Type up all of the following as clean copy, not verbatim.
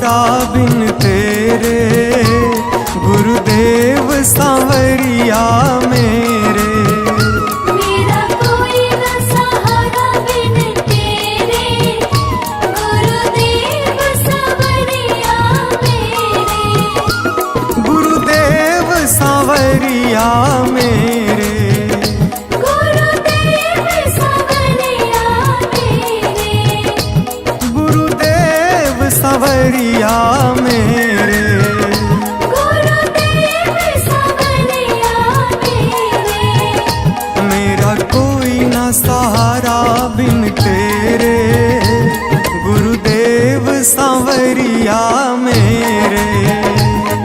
सहारा बिन तेरे, गुरुदेव सांवरिया मेरे। मेरा कोई न सहारा बिन तेरे, गुरुदेव सांवरिया मेरे। गुरुदेव सांवरिया मेरे, गुरुदेव सांवरिया मेरे। गुरुदेव सांवरिया मेरे। गुरुदेव सांवरिया मेरे। मेरा कोई ना सहारा बिन तेरे, गुरुदेव सांवरिया मेरे।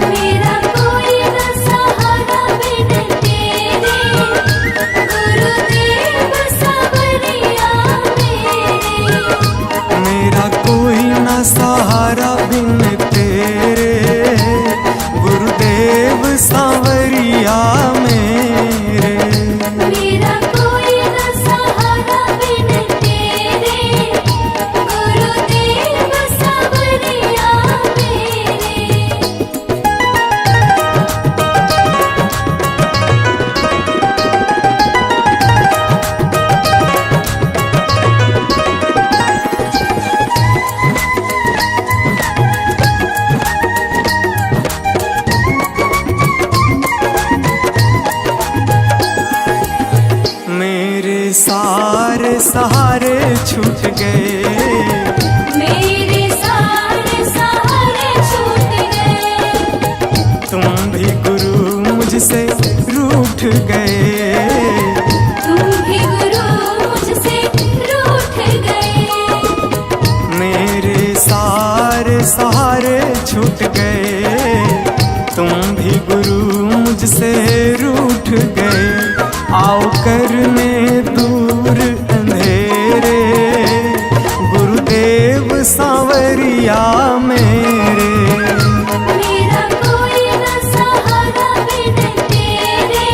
मेरा कोई न सहारा बिन तेरे, गुरुदेव सांवरिया मेरे। मेरा कोई ना सहारा बिन तेरे, गुरुदेव सांवरिया मेरे। मेरा कोई न सहारा बिन तेरे, गुरुदेव सांवरिया मेरे। मेरे सारे सहारे छूट गए, मेरे सारे सहारे छूट गए। तुम भी गुरु मुझसे रूठ गए। तुम भी गुरु मुझसे रूठ गए। मेरे सारे सहारे छूट गए, तुम भी गुरु मुझसे रूठ गए। आओ करने दूर अंधेरे, गुरुदेव सांवरिया मेरे। मेरा कोई न सहारा बिन तेरे,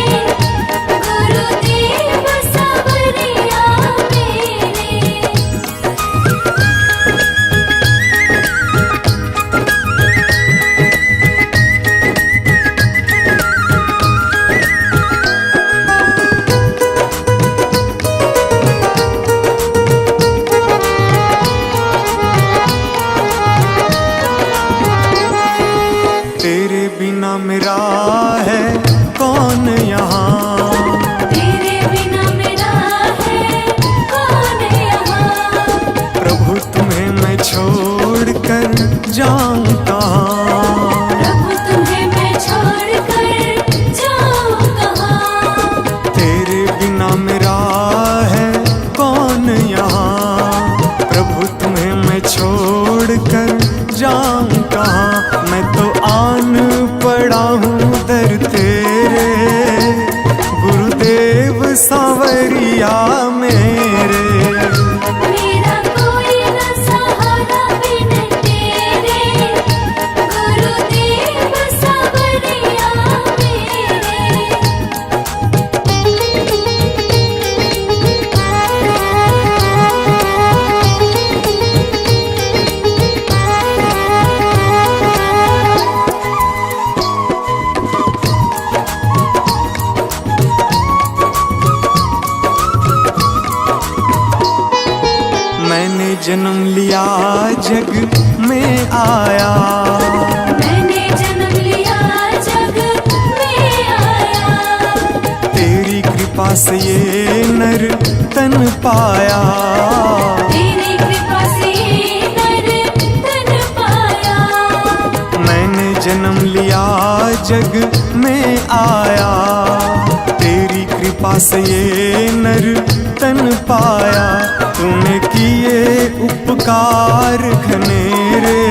गुरुदेव सांवरिया मेरे। तेरे बिना मेरा है कौन यहाँ, तेरे बिना मेरा है कौन यहाँ। प्रभु तुम्हें मैं छोड़ कर जाऊं कहाँ। प्रभु तुम्हें मैं छोड़ कर जाऊं कहाँ। तेरे बिना मेरा है कौन यहाँ, प्रभु तुम्हें मैं छोड़ कर जाऊं कहाँ। मैं तो आन पड़ा हूँ दर तेरे, गुरुदेव सांवरिया मेरे। मेरा कोई न सहारा बिन तेरे, गुरुदेव सांवरिया मैंने जन्म लिया जग में आया, मैंने जन्म लिया जग में आया। तेरी कृपा से ये नर तन पाया। तेरी कृपा से नर तन पाया। मैंने जन्म लिया जग में आया, तेरी कृपा से ये नर तन पाया। तूने किए उपकार घनेरे,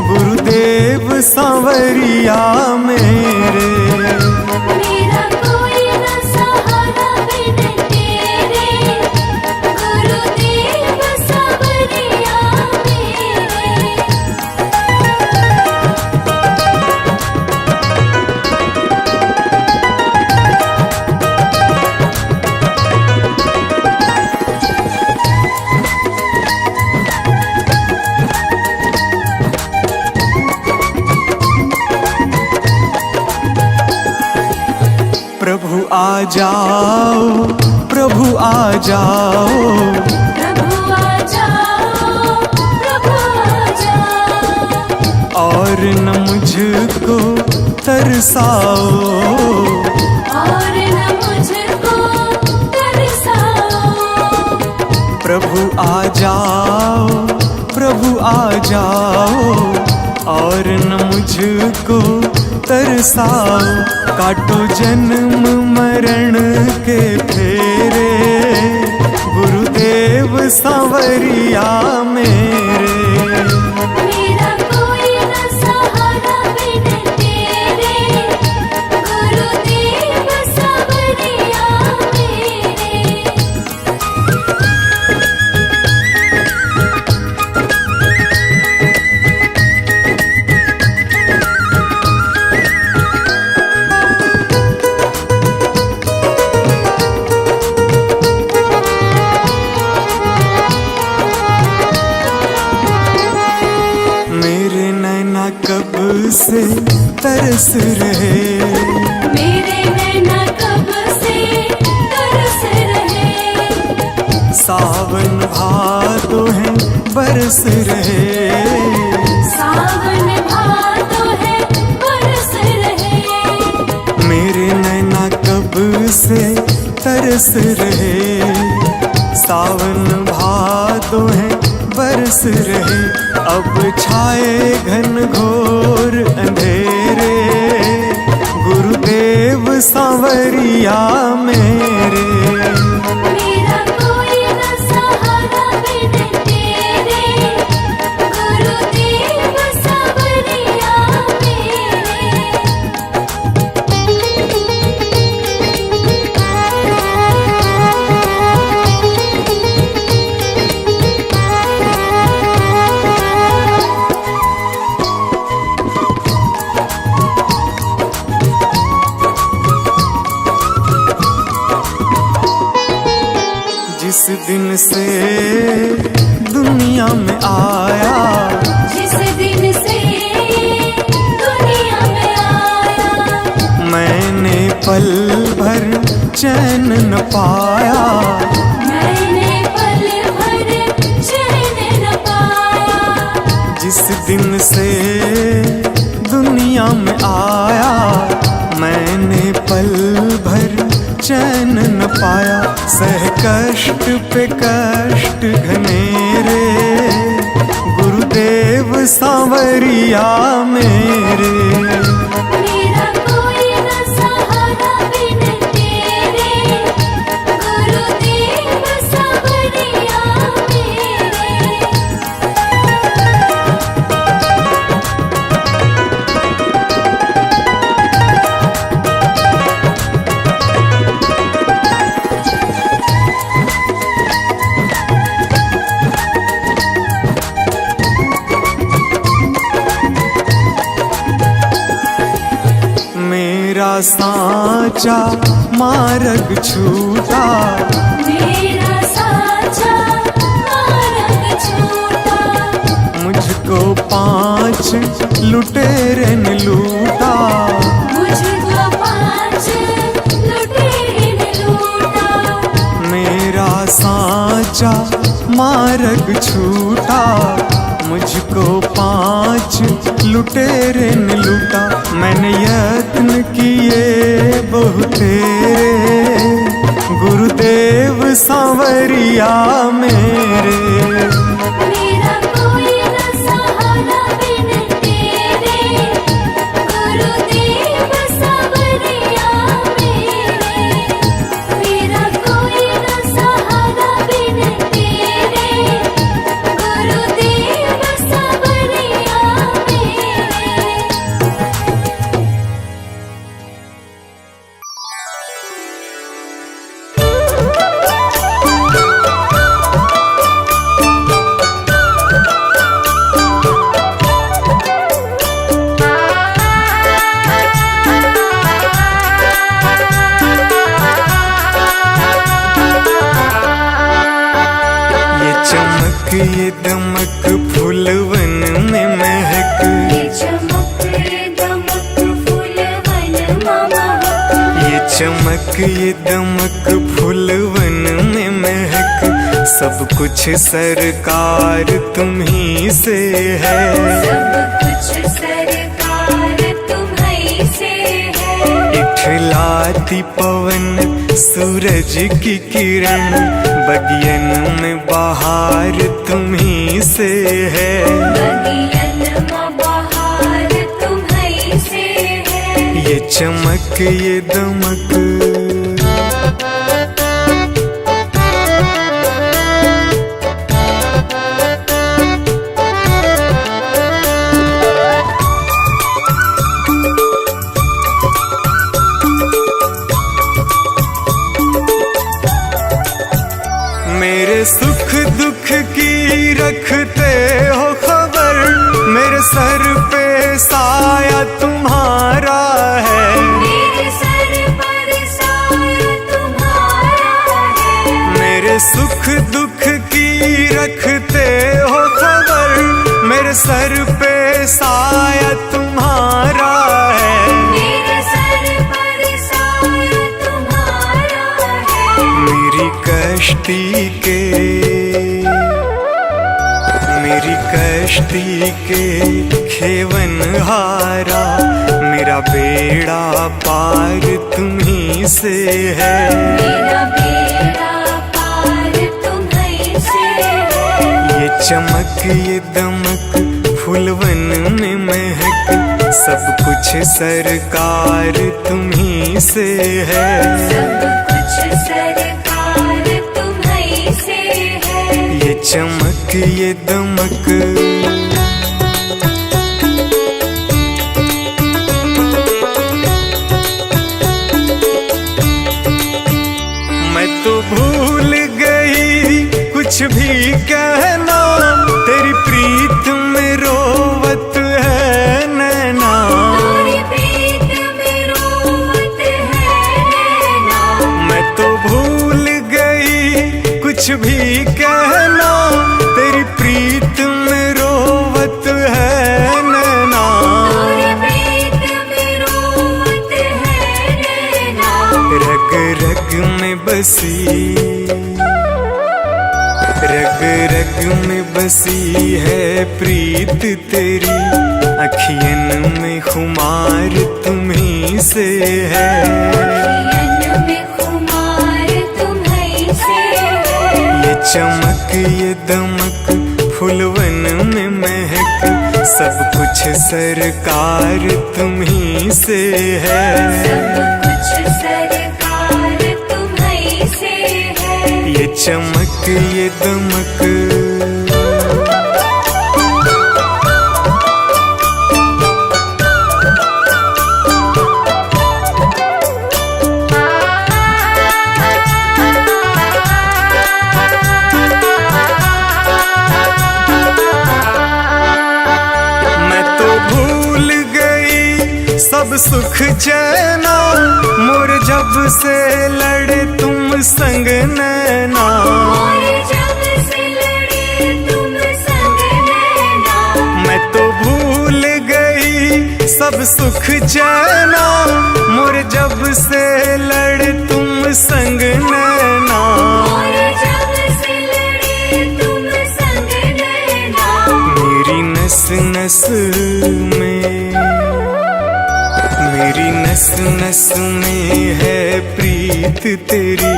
गुरुदेव सांवरिया मेरे। मेरा कोई न सहारा बिन तेरे, गुरुदेव सांवरिया मेरे। जाओ प्रभु आ जाओ, प्रभु आ जाओ, प्रभु आ जाओ। और न मुझको तरसाओ, और न मुझको तरसाओ। प्रभु आ जाओ प्रभु आ जाओ, और न मुझको तरसाओ। काटो जन्म मरण के फेरे, गुरुदेव सांवरिया मेरे। मेरा कोई न सहारा बिन तेरे, गुरुदेव सांवरिया मेरे। मेरे नैना कब से तरस रहे, मेरे नैना कब से तरस रहे। सावन भादो है बरस रहे, सावन भादो है बरस रहे। मेरे नैना कब से तरस रहे। सावन भादो है बरस रहे। अब छाए घन घोर अंधेरे, गुरुदेव सांवरिया मेरे। मेरा कोई न सहारा बिन तेरे, गुरुदेव सांवरिया जिस दिन से दुनिया में आया, जिस दिन से दुनिया में आया। मैंने पल भर चैन न पाया, मैंने पल भर चैन न पाया। जिस दिन से दुनिया में आया। मैंने पल भर चैन न पाया। सह कष्ट पे कष्ट घनेरे, गुरुदेव सांवरिया मेरे। मेरा कोई न सहारा बिन तेरे, गुरुदेव सांवरिया मेरे। मेरा साचा मार्ग छूटा, मेरा साचा मार्ग छूटा। मुझको 5 लुटेरे ने लूटा। मुझको 5 लुटेरे ने लूटा। मेरा साचा मार्ग छूटा, मुझको 5 लुटेरे ने लूटा। मैंने यत्न किए बहुतेरे, गुरुदेव सांवरिया मेरे। मेरा कोई न सहारा बिन तेरे, गुरुदेव सांवरिया मेरे। मेरा कोई न सहारा बिन तेरे, गुरुदेव सांवरिया मेरे। ये दमक फूलवन में महक, ये चमक ये दमक फूलवन में महक। ये चमक ये दमक फूलवन में महक, सब कुछ सरकार तुम्ही से है। सब कुछ सरकार तुम्हीं से है। इठलाती पवन सूरज की किरण, बगियन में बहार तुम्ही से है। बगियन में बहार तुम्हीं से है। ये चमक ये दमक मेरे सुख दुख की रखते हो खबर, मेरे सर पे साया तुम्हारा है। मेरे सर पर साया तुम्हारा है। मेरे सुख दुख की रखते हो खबर, मेरे सर पे साया तुम्हारा है। मेरे सर पर साया तुम्हारा है। मेरी कश्ती के खेवन हारा, मेरा बेड़ा पार तुम्ही से है। मेरा बेड़ा पार तुम्हीं से है। ये चमक ये दमक फूलवन में महक, सब कुछ सरकार तुम्ही से है। सब कुछ सरकार तुम्हीं से है। ये चमक ये दमक मैं तो भूल गई कुछ भी कहना, तेरी प्रीत में रोवत है नैना। तेरी प्रीत में रोवत है नैना। मैं तो भूल गई कुछ भी कहना, तेरी प्रीत में रोवत है नैना। तेरी प्रीत में रोवत है नैना। रग रग में बसी, रग रग में बसी है प्रीत तेरी, अखियन में खुमार तुम्ही से है। अखियन में खुमार तुम्हीं से है। ये चमक ये दमक फूलवन में महक, सब कुछ सरकार तुम्ही से है। सब कुछ सरकार तुम्हीं से है। ये चमक ये दमक मैं तो भूल गई सब सुख चैना, मोर जब से लड़े तुम संग नैना। और जब से लड़े तुम संग नैना। मैं तो भूल गई सब सुख चैना, मोर जब से लड़े तुम संग नैना। और जब से लड़े तुम संग नैना। मेरी नस नस में, मेरी नस नस में है प्रीत तेरी,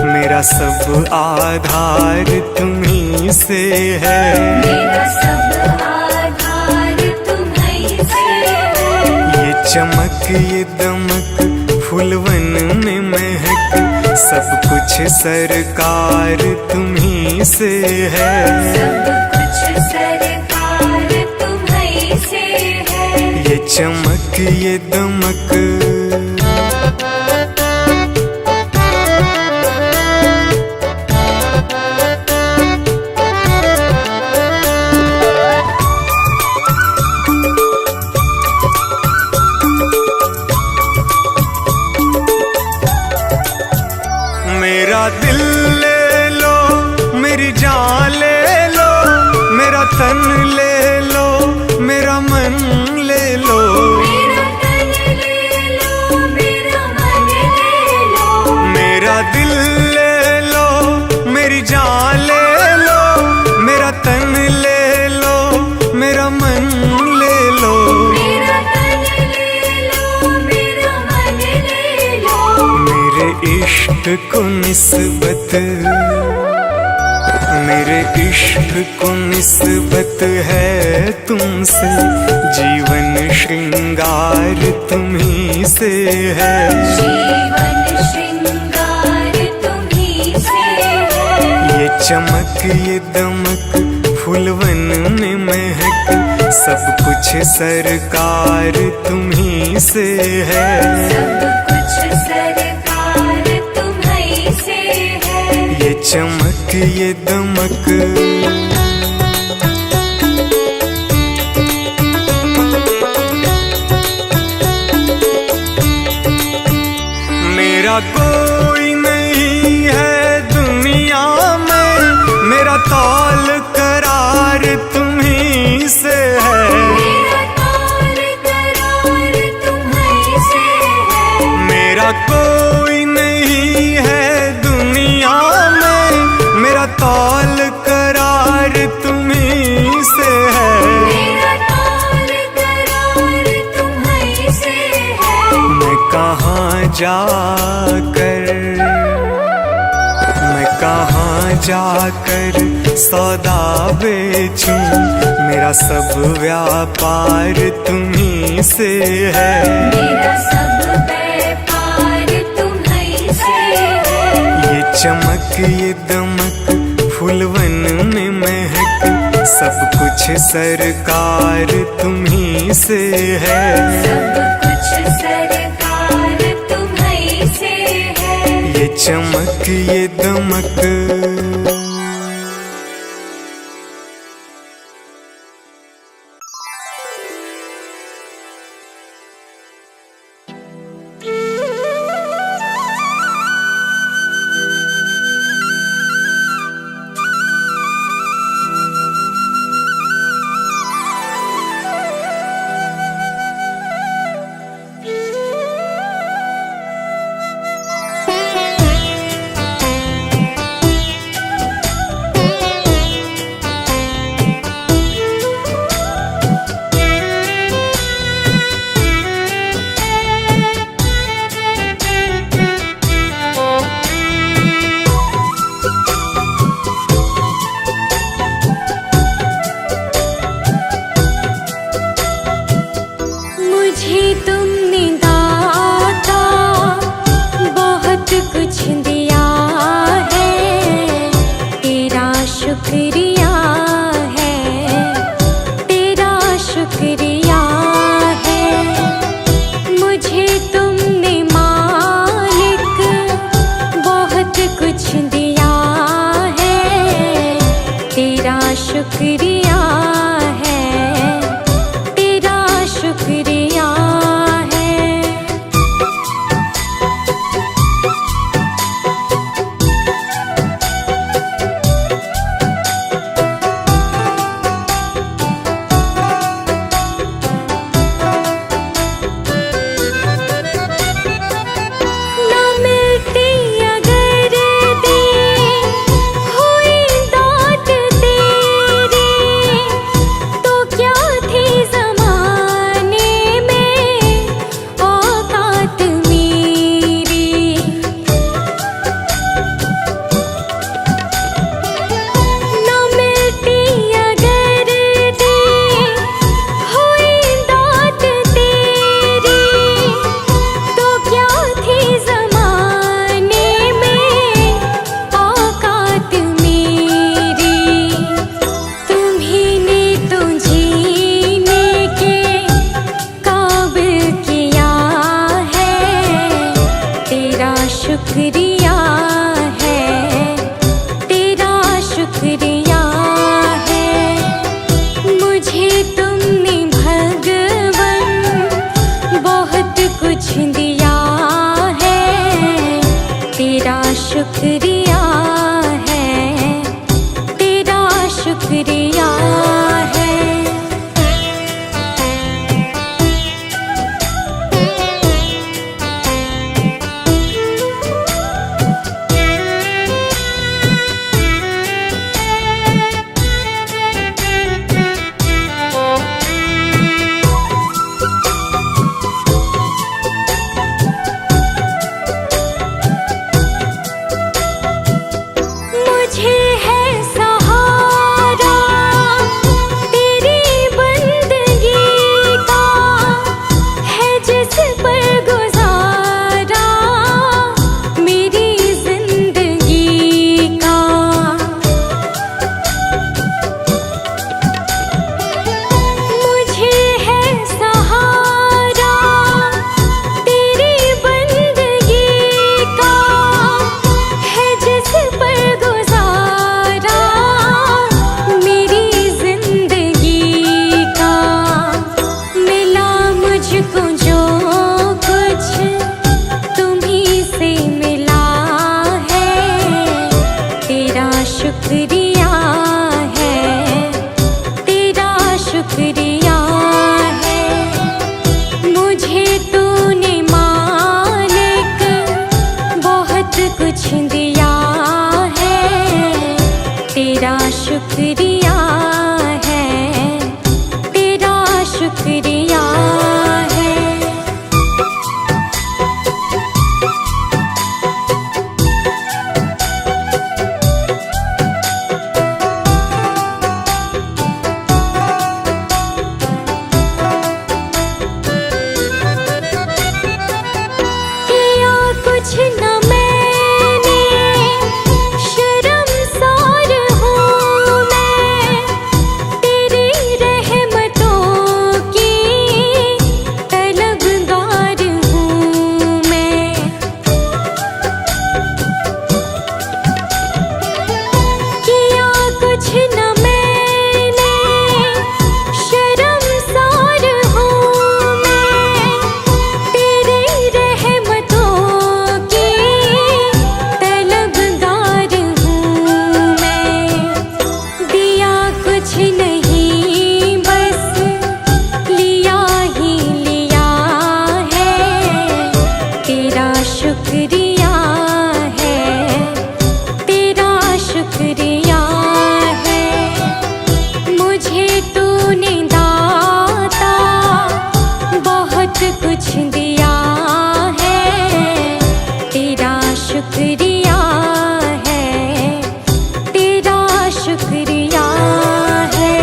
मेरा सब आधार तुम्ही से है। मेरा सब आधार तुम्हीं से है। ये चमक ये दमक फूलवन में महक, सब कुछ सरकार तुम्ही से है। सब कुछ सरकार तुम्हीं से है। ये चमक ये दमक मेरा दिल ले लो, मेरी जान ले लो, मेरा तन ले लो, मेरा मन ले लो। मेरा तन ले लो, इश्क को निस्बत, मेरे इश्क को निस्बत है तुमसे, जीवन श्रृंगार तुम्ही से है। जीवन श्रृंगार तुम्ही से है। ये चमक ये दमक फूलवन में महक, सब कुछ सरकार तुम्ही से है। सब कुछ सरकार तुम्ही से है। ये चमक ये दमक मेरा कोई नहीं है दुनिया में, मेरा तौल करार तुम्ही से है। मेरा तौल करार तुम्ही से है। मेरा कोई नहीं है दुनिया में, मेरा तौल करार तुम्ही से है। मेरा तौल करार तुम्ही से है। मैं कहाँ जाकर सौदा बेचूं, मेरा सब व्यापार तुम्ही से है। मेरा सब व्यापार तुम्ही से है। ये चमक ये दमक फूलवन में महक, सब कुछ सरकार तुम्ही से है। सब कुछ सरकार तुम्ही से है। ये चमक ये दमक शुक्रिया है, तेरा शुक्रिया है। किया कुछ न मैंने, शर्मसार हूँ मैं, तेरी रहमतों की तलबगार हूँ मैं। किया कुछ न मैंने, शर्मसार हूँ मैं, तेरी रहमतों की तलबगार हूँ मैं। दिया कुछ नहीं बस लिया ही लिया है, तेरा शुक्रिया है, तेरा शुक्रिया है। मुझे तूने दाता बहुत कुछ दिया है, तेरा शुक्रिया है, तेरा शुक्रिया है।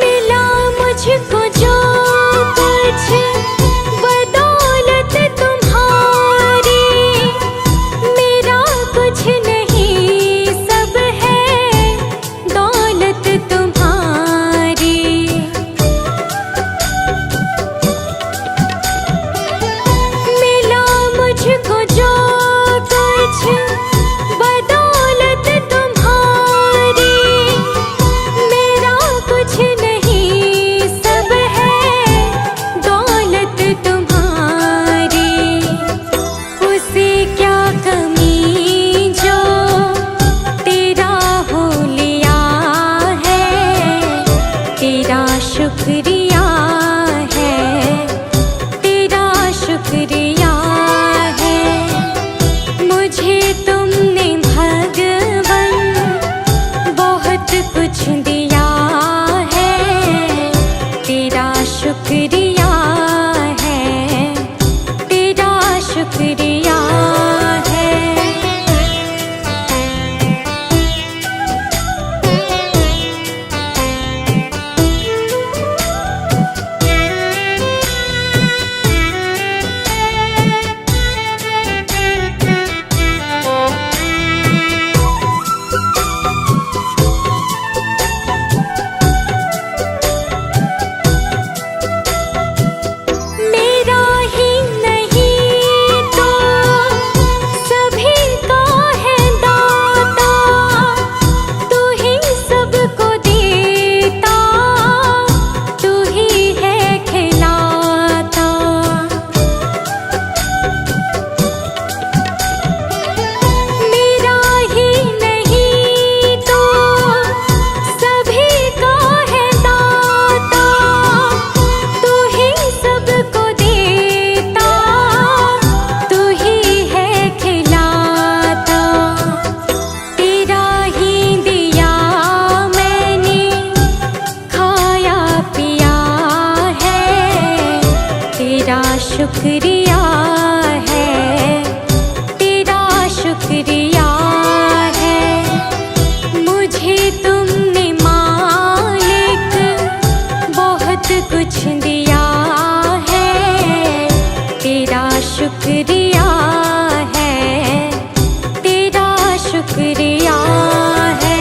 मिला मुझको जो कुछ बदौलत तुम्हारी, मेरा कुछ नहीं सब है दौलत तुम्हारी। मिला मुझको जो कुछ बदौलत तुम्हारी, मेरा कुछ नहीं सब है दौलत तुम्हारी। उसे क्या कमी जो तेरा हो लिया है, तेरा शुक्रिया है, तेरा शुक्रिया है। मुझे तुमने भगवन बहुत कुछ दिया है, तेरा शुक्रिया है, तेरा शुक्रिया है। मेरा ही नहीं तो सभी का है दाता, तू ही सबको देता, तू ही है खिलाता। मेरा ही नहीं तो सभी का है दाता, तू ही सबको देता, तू ही है खिलाता। तेरा ही दिया मैंने खाया पिया है, तेरा शुक्रिया है, तेरा शुक्रिया है। मुझे तुमने मालिक बहुत कुछ दिया है, तेरा शुक्रिया है, तेरा शुक्रिया है।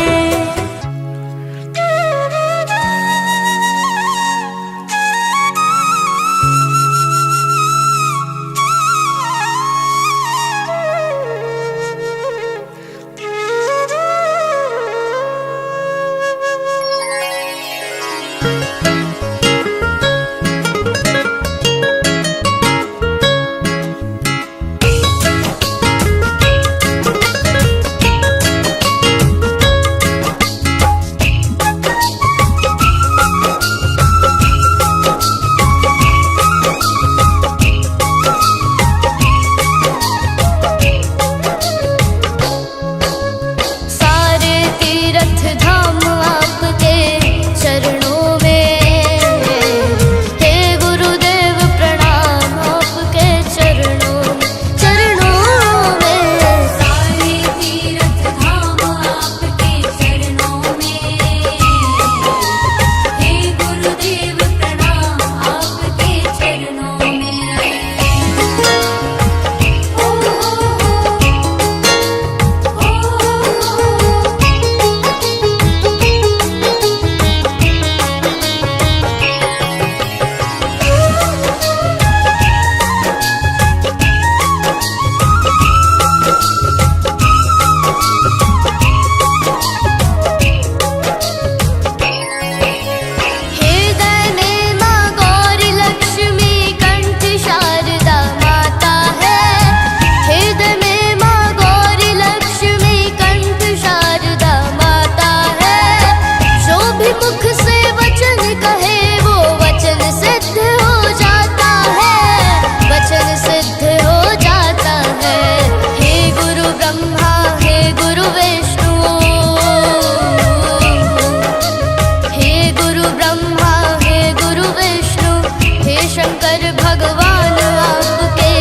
शंकर भगवान आपके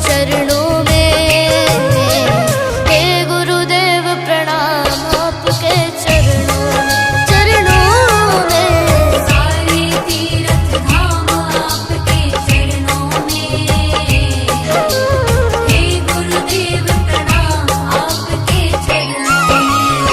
चरणों में। हे गुरुदेव प्रणाम आपके चरणों में। सारे तीर्थ धाम आपके चरणों में। हे गुरुदेव प्रणाम आपके चरणों में।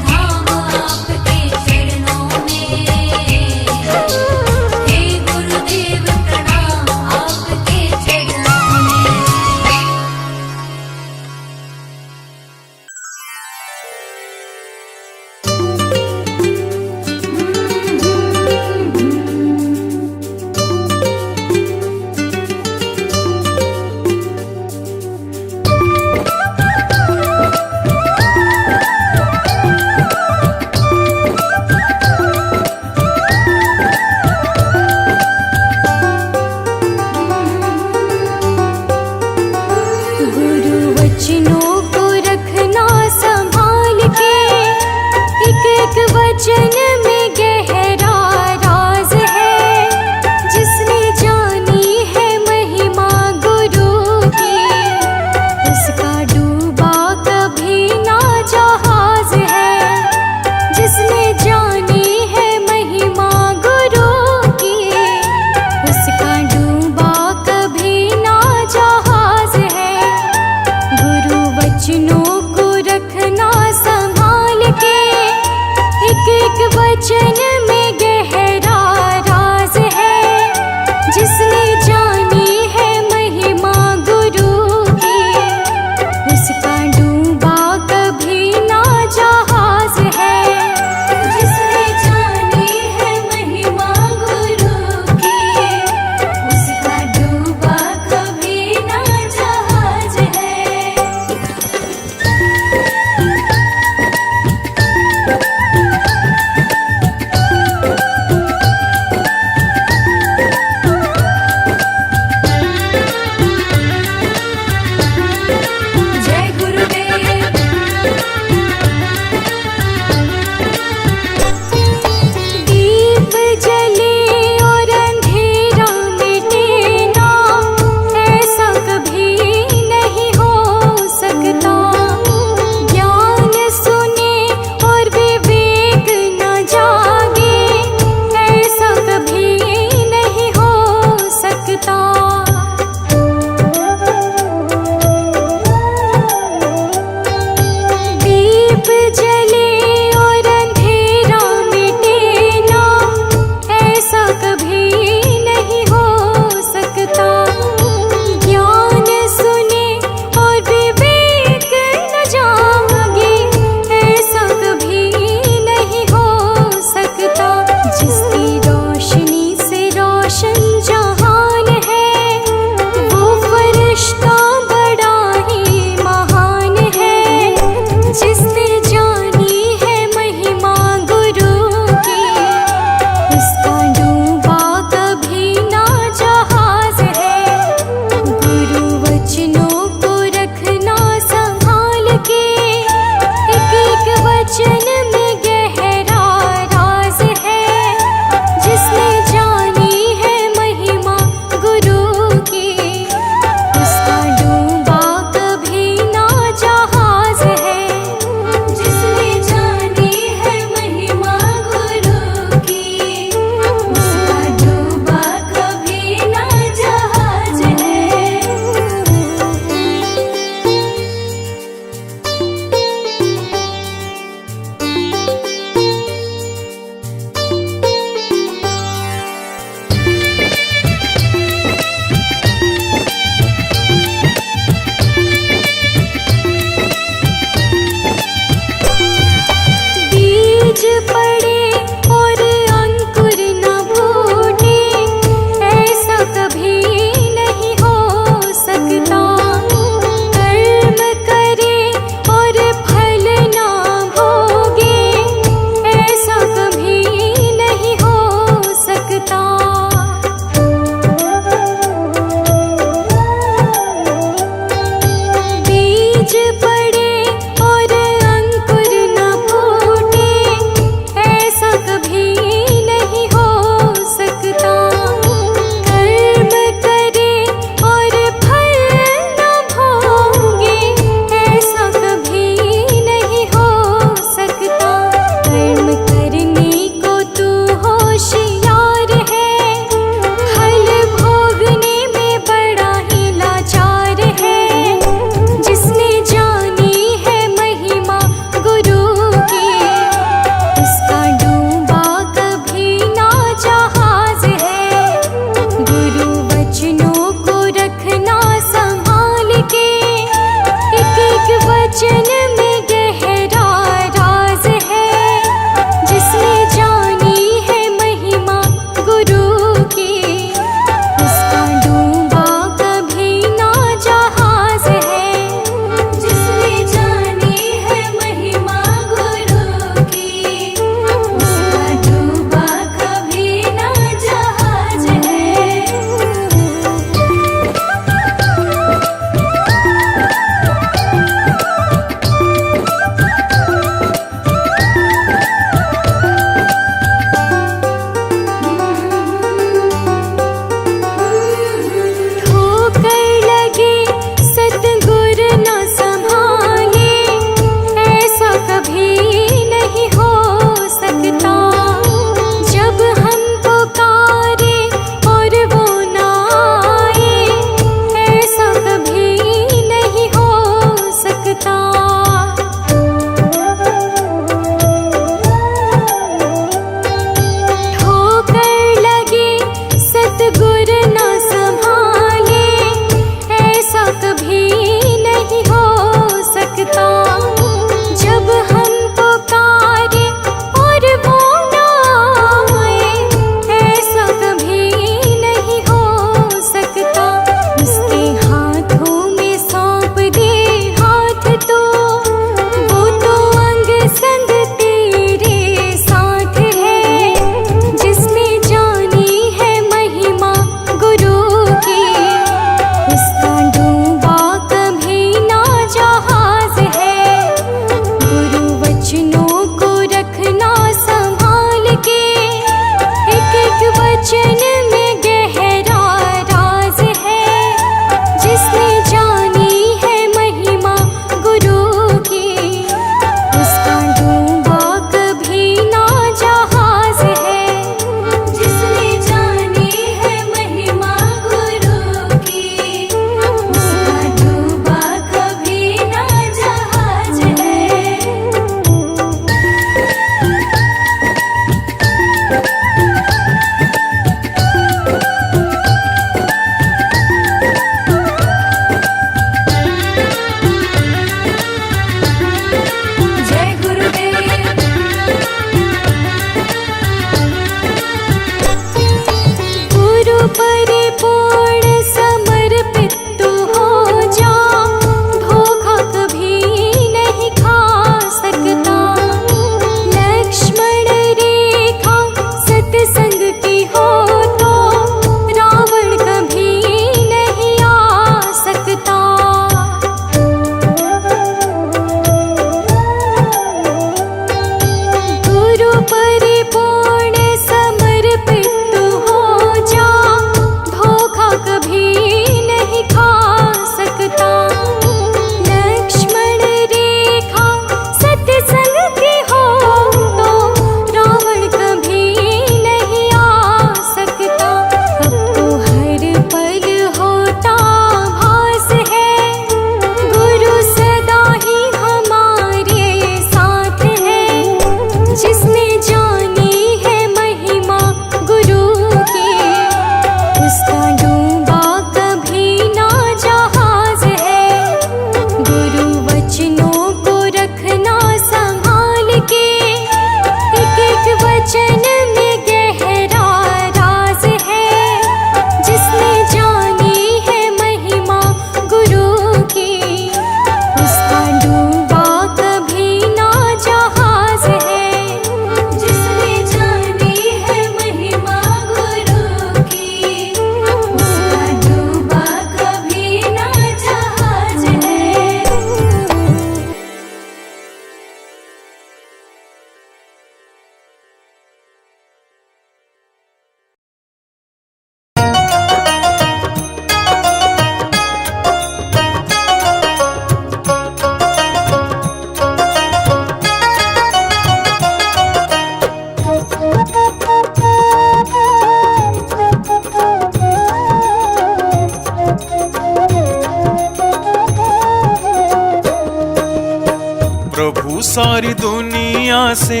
सारी दुनिया से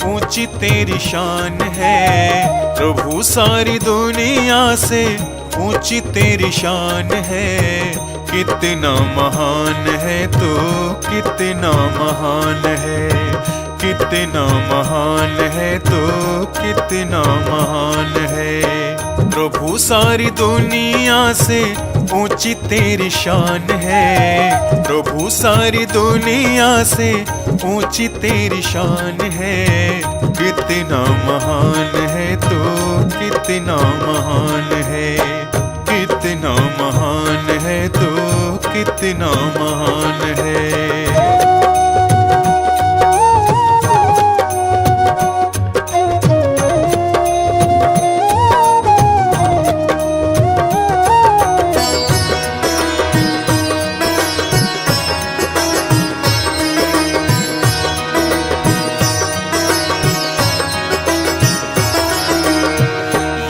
ऊंची तेरी शान है। प्रभु सारी दुनिया से ऊंची तेरी शान है। कितना महान है तो कितना महान है, कितना महान है तो कितना महान है। प्रभु सारी दुनिया से ऊंची तेरी शान है। प्रभु सारी दुनिया से ऊंची तेरी शान है। कितना महान है तो कितना महान है, कितना महान है तो कितना महान है।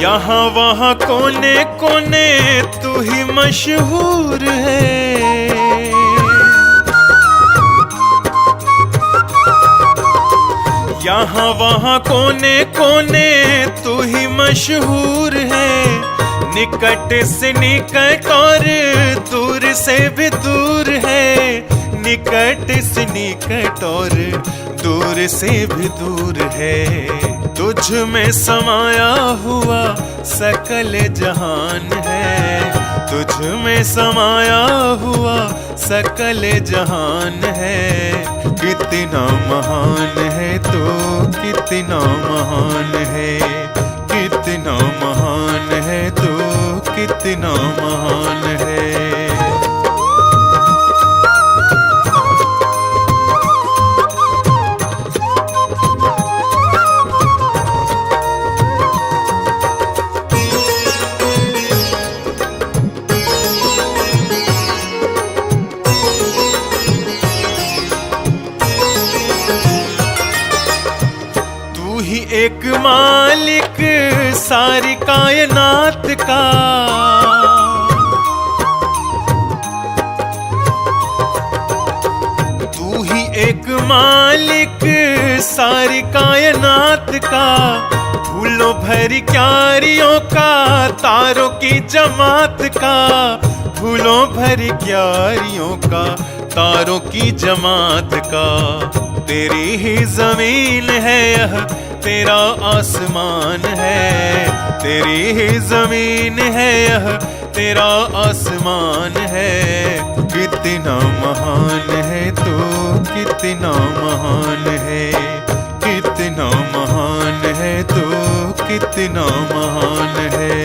यहाँ वहाँ कोने कोने तू ही मशहूर है। यहाँ वहाँ कोने कोने तू ही मशहूर है। निकट से निकट और दूर से भी दूर है। निकट से निकट और दूर से भी दूर है। तुझ में समाया हुआ सकल जहान है। तुझ में समाया हुआ सकल जहान है। कितना महान है तो कितना महान है, कितना महान है तो कितना महान है। एक मालिक सारी कायनात का। तू ही एक मालिक सारी कायनात का। फूलों भरी क्यारियों का, तारों की जमात का। फूलों भरी क्यारियों का, तारों की जमात का। तेरी ही जमीन है यह, तेरा आसमान है। तेरी ही जमीन है यह, तेरा आसमान है। कितना महान है तो कितना महान है, कितना महान है तो कितना महान है।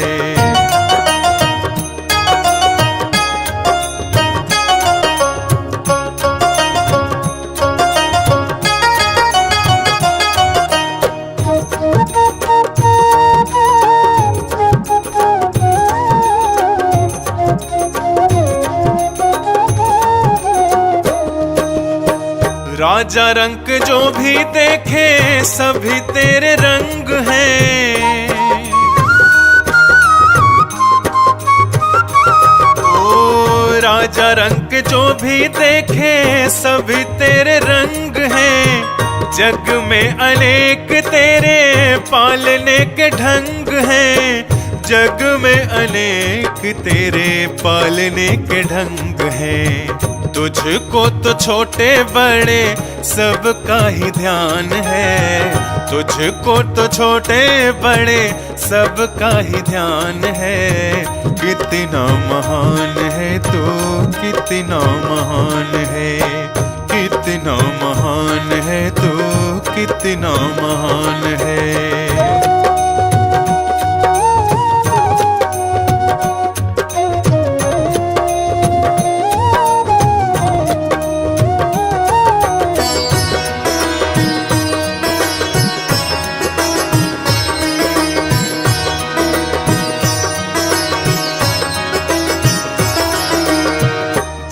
राजा रंग जो भी देखे सभी तेरे रंग हैं। ओ राजा रंग जो भी देखे सभी तेरे रंग हैं। जग में अनेक तेरे पालने के ढंग हैं। जग में अनेक तेरे पालने के ढंग हैं। तुझको तो छोटे बड़े सबका ही ध्यान है। तुझको तो छोटे बड़े सबका ही ध्यान है। कितना महान है तो कितना महान है, कितना महान है तो कितना महान है।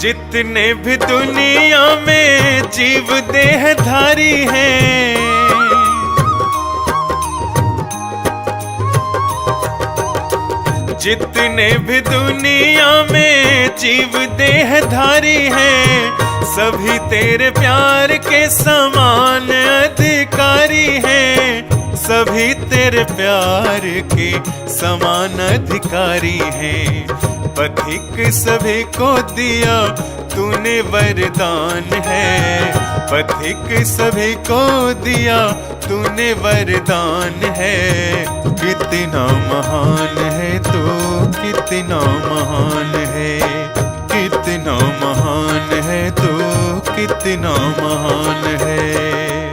जितने भी दुनिया में जीव देहधारी हैं। जितने भी दुनिया में जीव देहधारी हैं। सभी तेरे प्यार के समान अधिकारी हैं, सभी तेरे प्यार के समान अधिकारी हैं। पथिक सभी को दिया तूने वरदान है, पथिक सभी को दिया तूने वरदान है। कितना महान है तू, कितना महान है, कितना महान है तू, कितना महान है।